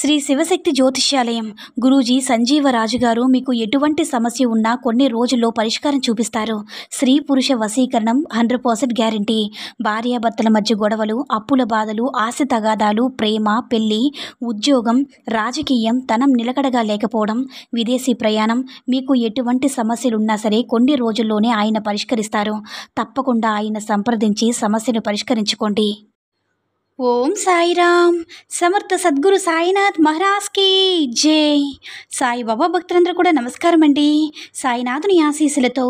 శ్రీ శివశక్తి జ్యోతిష్యాలయం గురూజీ సంజీవరాజు గారు మీకు ఎటువంటి సమస్య ఉన్నా కొన్ని రోజుల్లో పరిష్కారం చూపిస్తారు. స్త్రీ పురుష వశీకరణం 100% గ్యారంటీ. భార్యాభర్తల మధ్య గొడవలు, అప్పుల బాధలు, ఆశ తగాదాలు, ప్రేమ, పెళ్లి, ఉద్యోగం, రాజకీయం, ధనం నిలకడగా లేకపోవడం, విదేశీ ప్రయాణం, మీకు ఎటువంటి సమస్యలున్నా సరే కొన్ని రోజుల్లోనే ఆయన పరిష్కరిస్తారు. తప్పకుండా ఆయన సంప్రదించి సమస్యను పరిష్కరించుకోండి. ఓం సాయిరామ్. సమర్థ సద్గురు సాయినాథ్ మహారాజ్ కి జై. సాయిబాబా భక్తులందరూ కూడా నమస్కారం అండి. సాయినాథుని ఆశీస్సులతో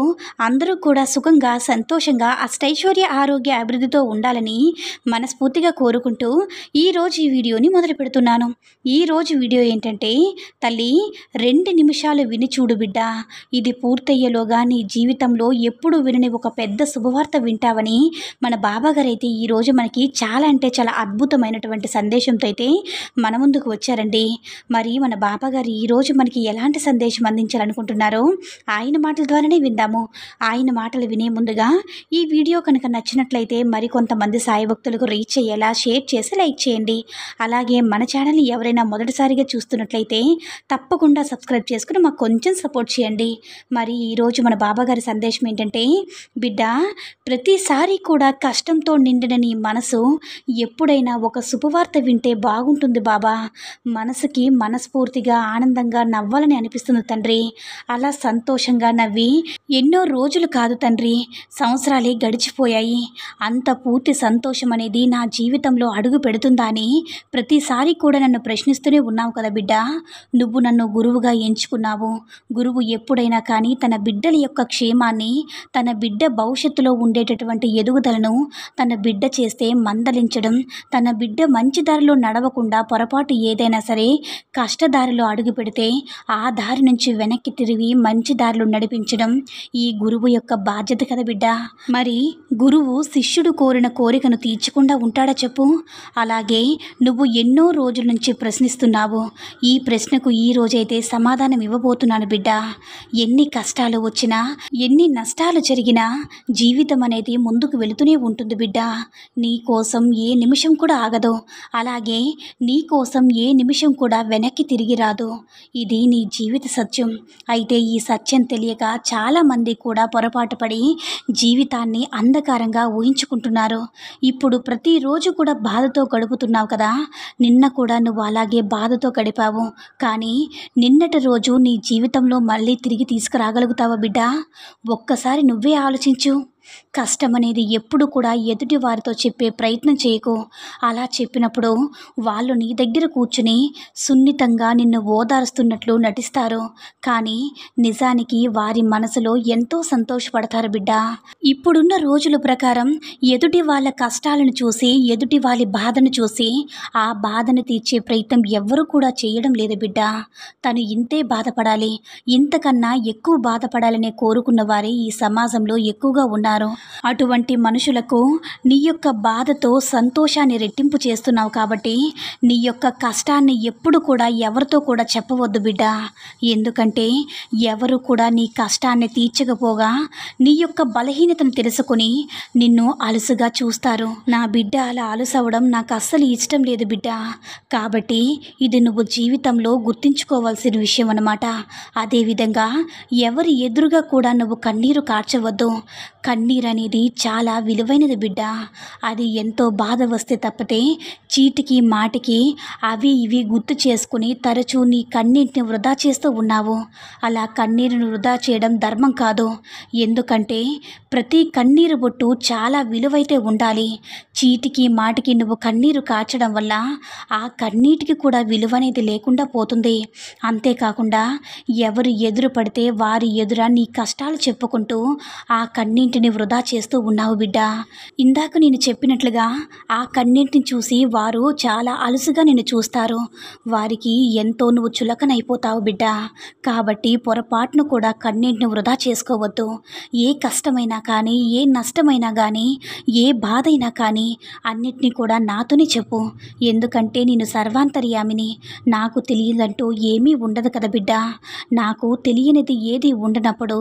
అందరూ కూడా సుఖంగా, సంతోషంగా, అష్టైశ్వర్య, ఆరోగ్య, అభివృద్ధితో ఉండాలని మనస్ఫూర్తిగా కోరుకుంటూ ఈరోజు ఈ వీడియోని మొదలు పెడుతున్నాను. ఈరోజు వీడియో ఏంటంటే, తల్లి 2 నిమిషాలు విని చూడు బిడ్డ, ఇది పూర్తయ్యేలోగా నీ జీవితంలో ఎప్పుడు వినని ఒక పెద్ద శుభవార్త వింటావని మన బాబాగారు అయితే ఈరోజు మనకి చాలా అంటే చాలా అద్భుతమైనటువంటి సందేశంతో అయితే మన ముందుకు వచ్చారండి. మరి మన బాబాగారు ఈరోజు మనకి ఎలాంటి సందేశం అందించాలనుకుంటున్నారో ఆయన మాటల ద్వారానే విందాము. ఆయన మాటలు వినే ముందుగా ఈ వీడియో కనుక నచ్చినట్లయితే మరికొంతమంది సాయి భక్తులకు రీచ్ అయ్యేలా షేర్ చేసి లైక్ చేయండి. అలాగే మన ఛానల్ని ఎవరైనా మొదటిసారిగా చూస్తున్నట్లయితే తప్పకుండా సబ్స్క్రైబ్ చేసుకుని మాకు కొంచెం సపోర్ట్ చేయండి. మరి ఈరోజు మన బాబాగారి సందేశం ఏంటంటే, బిడ్డ, ప్రతిసారి కూడా కష్టంతో నిండిన నీ మనసు ఎప్పుడైనా ఒక శుభవార్త వింటే బాగుంటుంది బాబా. మనసుకి మనస్ఫూర్తిగా ఆనందంగా నవ్వాలని అనిపిస్తుంది తండ్రి. అలా సంతోషంగా నవ్వి ఎన్నో రోజులు కాదు తండ్రి, సంవత్సరాలే గడిచిపోయాయి. అంత పూర్తి సంతోషం అనేది నా జీవితంలో అడుగు పెడుతుందా అని ప్రతిసారి కూడా నన్ను ప్రశ్నిస్తూనే ఉన్నావు కదా బిడ్డ. నువ్వు నన్ను గురువుగా ఎంచుకున్నావు. గురువు ఎప్పుడైనా కానీ తన బిడ్డల యొక్క క్షేమాన్ని, తన బిడ్డ భవిష్యత్తులో ఉండేటటువంటి ఎదుగుదలను తన బిడ్డ చేస్తే మందలించడం, తన బిడ్డ మంచి దారిలో నడవకుండా పొరపాటు ఏదైనా సరే కష్టదారిలో అడుగు పెడితే ఆ దారి నుంచి వెనక్కి తిరిగి మంచి దారిలో నడిపించడం ఈ గురువు యొక్క బాధ్యత కదా బిడ్డ. మరి గురువు శిష్యుడు కోరిన కోరికను తీర్చకుండా ఉంటాడా చెప్పు? అలాగే నువ్వు ఎన్నో రోజుల నుంచి ప్రశ్నిస్తున్నావు. ఈ ప్రశ్నకు ఈ రోజైతే సమాధానం ఇవ్వబోతున్నాను బిడ్డ. ఎన్ని కష్టాలు వచ్చినా, ఎన్ని నష్టాలు జరిగినా జీవితం అనేది ముందుకు వెళుతూనే ఉంటుంది బిడ్డ. నీ కోసం ఏ నిమిషం కూడా ఆగదు. అలాగే నీ కోసం ఏ నిమిషం కూడా వెనక్కి తిరిగి రాదు. ఇది నీ జీవిత సత్యం. అయితే ఈ సత్యం తెలియక చాలామంది కూడా పొరపాటు పడి జీవితాన్ని అంధకారంగా ఊహించుకుంటున్నారు. ఇప్పుడు ప్రతిరోజు కూడా బాధతో గడుపుతున్నావు కదా. నిన్న కూడా నువ్వు అలాగే బాధతో గడిపావు. కానీ నిన్నటి రోజు నీ జీవితంలో మళ్ళీ తిరిగి తీసుకురాగలుగుతావా బిడ్డ? ఒక్కసారి నువ్వే ఆలోచించు. కష్టం అనేది ఎప్పుడు కూడా ఎదుటి వారితో చెప్పే ప్రయత్నం చేయకు. అలా చెప్పినప్పుడు వాళ్ళు నీ దగ్గర కూర్చుని సున్నితంగా నిన్ను ఓదారుస్తున్నట్లు నటిస్తారు. కానీ నిజానికి వారి మనసులో ఎంతో సంతోషపడతారు బిడ్డ. ఇప్పుడున్న రోజుల ప్రకారం ఎదుటి వాళ్ళ కష్టాలను చూసి, ఎదుటి వాళ్ళ బాధను చూసి ఆ బాధను తీర్చే ప్రయత్నం ఎవ్వరూ కూడా చేయడం లేదు బిడ్డ. తను ఇంతే బాధపడాలి, ఇంతకన్నా ఎక్కువ బాధపడాలనే కోరుకున్న వారే ఈ సమాజంలో ఎక్కువగా ఉన్నారు. అటువంటి మనుషులకు నీ యొక్క బాధతో సంతోషాన్ని రెట్టింపు చేస్తున్నావు కాబట్టి నీ యొక్క కష్టాన్ని ఎప్పుడు కూడా ఎవరితో కూడా చెప్పవద్దు బిడ్డ. ఎందుకంటే ఎవరు కూడా నీ కష్టాన్ని తీర్చకపోగా నీ యొక్క బలహీనతను తెలుసుకొని నిన్ను అలుసుగా చూస్తారు. నా బిడ్డ అలా అలుసవడం నాకు అస్సలు ఇష్టం లేదు బిడ్డ. కాబట్టి ఇది నువ్వు జీవితంలో గుర్తుంచుకోవాల్సిన విషయం అన్నమాట. అదేవిధంగా ఎవరి ఎదురుగా కూడా నువ్వు కన్నీరు కార్చవద్దు. కన్నీరు అనేది చాలా విలువైనది బిడ్డ. అది ఎంతో బాధ వస్తే తప్పితే చీటికి మాటికి అవి ఇవి గుర్తు చేసుకుని తరచూ నీ కన్నీటిని వృధా చేస్తూ ఉన్నావు. అలా కన్నీరును వృధా చేయడం ధర్మం కాదు. ఎందుకంటే ప్రతి కన్నీరు బొట్టు చాలా విలువైతే ఉండాలి. చీటికి మాటికి నువ్వు కన్నీరు కార్చడం వల్ల ఆ కన్నీటికి కూడా విలువనేది లేకుండా పోతుంది. అంతేకాకుండా ఎవరు ఎదురు పడితే వారి ఎదుర నీ కష్టాలు చెప్పుకుంటూ ఆ కన్నీటిని వృధా చేస్తూ ఉన్నావు బిడ్డ. ఇందాక నేను చెప్పినట్లుగా ఆ కన్నీటిని చూసి వారు చాలా అలుసుగా నిన్ను చూస్తారు. వారికి ఎంతో నువ్వు చులకనైపోతావు బిడ్డ. కాబట్టి పొరపాటును కూడా కన్నీటిని వృధా చేసుకోవద్దు. ఏ కష్టమైనా కానీ, ఏ నష్టమైనా కానీ, ఏ బాధ అయినా కానీ అన్నిటినీ కూడా నాతోనే చెప్పు. ఎందుకంటే నేను సర్వాంతర్యామిని. నాకు తెలియదంటూ ఏమీ ఉండదు కదా బిడ్డ. నాకు తెలియనిది ఏది ఉండనప్పుడు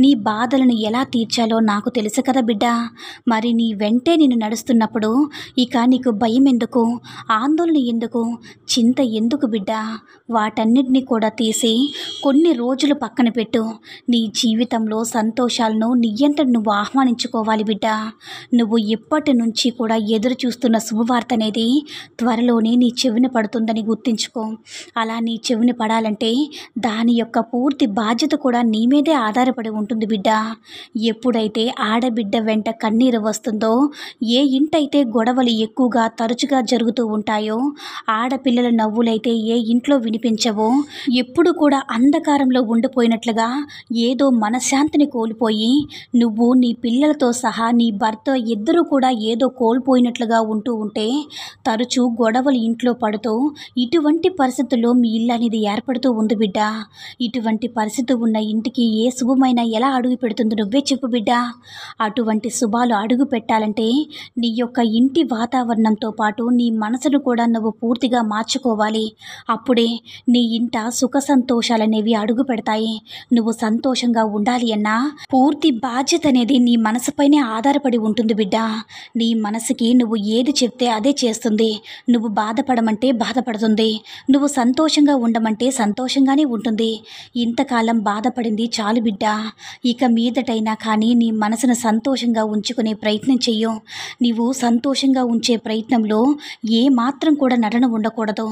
నీ బాధలను ఎలా తీర్చాలో నాకు తెలుసు కదా బిడ్డ. మరి నీ వెంటే నేను నడుస్తున్నప్పుడు ఇక నీకు భయం ఎందుకు, ఆందోళన ఎందుకు, చింత ఎందుకు బిడ్డ? వాటన్నిటినీ కూడా తీసి కొన్ని రోజులు పక్కన పెట్టు. నీ జీవితంలో సంతోషాలను నీయంతట నువ్వు ఆహ్వానించుకోవాలి బిడ్డ. నువ్వు ఇప్పటి నుంచి కూడా ఎదురు చూస్తున్న శుభవార్త అనేది త్వరలోనే నీ చెవిన పడుతుందని గుర్తించుకో. అలా నీ చెవిన పడాలంటే దాని యొక్క పూర్తి బాధ్యత కూడా నీ మీదే ఆధారపడి ఉంటుంది బిడ్డ. ఎప్పుడైతే ఆడబిడ్డ వెంట కన్నీరు వస్తుందో, ఏ ఇంటైతే గొడవలు ఎక్కువగా తరచుగా జరుగుతూ ఉంటాయో, ఆడపిల్లల నవ్వులైతే ఏ ఇంట్లో వినిపించవో, ఎప్పుడు కూడా అంధకారంలో ఉండిపోయినట్లుగా ఏదో మనశ్శాంతిని కోల్పోయి నువ్వు నీ పిల్లలతో సహా నీ భర్త ఇద్దరూ కూడా ఏదో కోల్పోయినట్లుగా ఉంటూ ఉంటే, తరచూ గొడవలు ఇంట్లో పడుతూ ఇటువంటి పరిస్థితుల్లో మీ ఇల్లు అనేది ఏర్పడుతూ ఉంది బిడ్డ. ఇటువంటి పరిస్థితి ఉన్న ఇంటికి ఏ శుభమైనా ఎలా అడుగు పెడుతుందో నువ్వే చెప్పు బిడ్డ. అటువంటి శుభాలు అడుగు పెట్టాలంటే నీ యొక్క ఇంటి వాతావరణంతో పాటు నీ మనసును కూడా నువ్వు పూర్తిగా మార్చుకోవాలి. అప్పుడే నీ ఇంట సుఖ సంతోషాలనేవి అడుగు పెడతాయి. నువ్వు సంతోషంగా ఉండాలి అన్నా పూర్తి బాధ్యత అనేది నీ మనసుపైనే ఆధారపడి ఉంటుంది బిడ్డ. నీ మనసుకి నువ్వు ఏది చెప్తే అదే చేస్తుంది. నువ్వు బాధపడమంటే బాధపడుతుంది, నువ్వు సంతోషంగా ఉండమంటే సంతోషంగానే ఉంటుంది. ఇంతకాలం బాధపడింది చాలు బిడ్డ. ఇక మీదటైనా కానీ నీ మనసును సంతోషంగా ఉంచుకునే ప్రయత్నం చెయ్యు. నీవు సంతోషంగా ఉంచే ప్రయత్నంలో ఏ మాత్రం కూడా నటన ఉండకూడదు.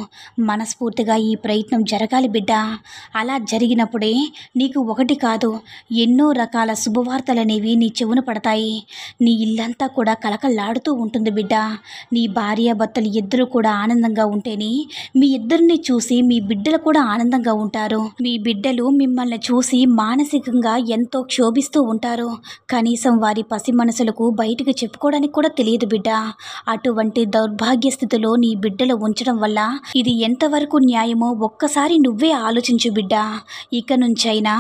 మనస్ఫూర్తిగా ఈ ప్రయత్నం జరగాలి బిడ్డ. అలా జరిగినప్పుడే నీకు ఒకటి కాదు ఎన్నో రకాల శుభవార్తలనేవి నీ చెవున పడతాయి. నీ ఇల్లంతా కూడా కలకల్లాడుతూ ఉంటుంది బిడ్డ. నీ భార్యాభర్తలు ఇద్దరు కూడా ఆనందంగా ఉంటేనే మీ ఇద్దరిని చూసి మీ బిడ్డలు కూడా ఆనందంగా ఉంటారు. మీ బిడ్డలు మిమ్మల్ని చూసి మానసికంగా ఎంతో క్షోభిస్తూ ఉంటారు. కనీసం వారి పసి మనసులకు బయటకు చెప్పుకోవడానికి కూడా తెలియదు బిడ్డ. అటువంటి దౌర్భాగ్య స్థితిలో నీ బిడ్డలు ఉంచడం వల్ల ఇది ఎంతవరకు న్యాయమో ఒక్కసారి నువ్వే ఆలోచించు బిడ్డ. ఇక నుంచైనా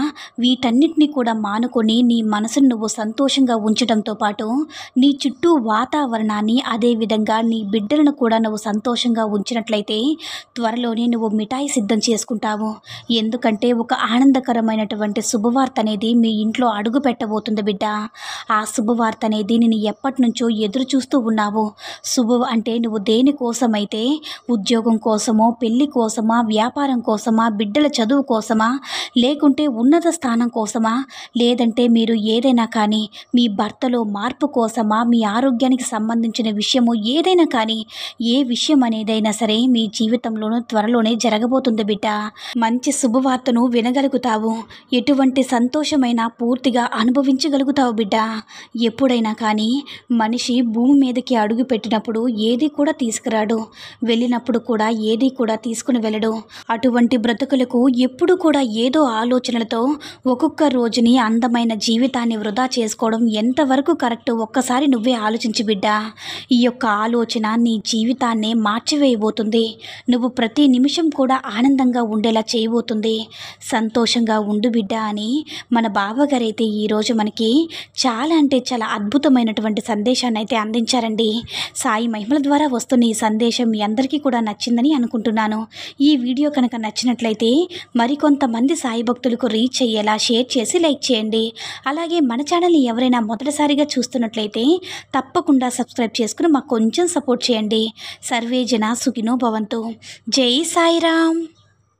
వీటన్నిటిని కూడా మానుకొని నీ మనసును నువ్వు సంతోషంగా ఉంచడంతో పాటు నీ చుట్టూ వాతావరణాన్ని, అదేవిధంగా నీ బిడ్డలను కూడా నువ్వు సంతోషంగా ఉంచినట్లయితే త్వరలోనే నువ్వు మిఠాయి సిద్ధం చేసుకుంటావు. ఎందుకంటే ఒక ఆనందకరమైనటువంటి శుభవార్త అనేది మీ ఇంట్లో అడుగు పెట్టబోతుంది బిడ్డ. ఆ శుభవార్త అనేది నేను ఎప్పటి నుంచో ఎదురు చూస్తూ ఉన్నావు. అంటే నువ్వు దేనికోసమైతే, ఉద్యోగం కోసమో, పెళ్లి కోసమా, వ్యాపారం కోసమా, బిడ్డల చదువు కోసమా, లేకుంటే ఉన్నత స్థానం కోసమా, లేదంటే మీరు ఏదైనా కానీ మీ భర్తలో మార్పు కోసమా, మీ ఆరోగ్యానికి సంబంధించిన విషయము ఏదైనా కానీ, ఏ విషయం అనేదైనా సరే మీ జీవితంలోనూ త్వరలోనే జరగబోతుంది బిడ్డ. మంచి శుభవార్తను వినగలుగుతావు. ఎటువంటి సంతోషమైనా పూర్తిగా అనుభవించగలుగుతావు బిడ్డ. ఎప్పుడైనా కానీ మనిషి భూమి మీదకి అడుగు పెట్టినప్పుడు ఏది కూడా తీసుకురాడు, వెళ్ళినప్పుడు కూడా ఏది కూడా తీసుకుని వెళ్ళడు. అటువంటి బ్రతుకులకు ఎప్పుడు కూడా ఏదో ఆలోచనలతో ఒక్కొక్క రోజుని, అందమైన జీవితాన్ని వృధా చేసుకోవడం ఎంతవరకు కరెక్ట్ ఒక్కసారి నువ్వే ఆలోచించు బిడ్డ. ఈ యొక్క ఆలోచన నీ జీవితాన్ని మార్చివేయబోతుంది. నువ్వు ప్రతి నిమిషం కూడా ఆనందంగా ఉండేలా చేయబోతుంది. సంతోషంగా ఉండు బిడ్డ అని మన బావగారైతే ఈరోజు మనకి చాలా అంటే చాలా అద్భుతమైనటువంటి సందేశాన్ని అయితే అందించారండి. సాయి మహిమల ద్వారా వస్తున్న ఈ సందేశం మీ అందరికీ కూడా నచ్చిందని అనుకుంటున్నాను. ఈ వీడియో కనుక నచ్చినట్లయితే మరికొంతమంది సాయి భక్తులకు రీచ్ అయ్యేలా షేర్ చేసి లైక్ చేయండి. అలాగే మన ఛానల్ని ఎవరైనా మొదటిసారిగా చూస్తున్నట్లయితే తప్పకుండా సబ్స్క్రైబ్ చేసుకుని మాకు కొంచెం సపోర్ట్ చేయండి. సర్వే జన సుఖినో భవంతు. జై సాయిరామ్.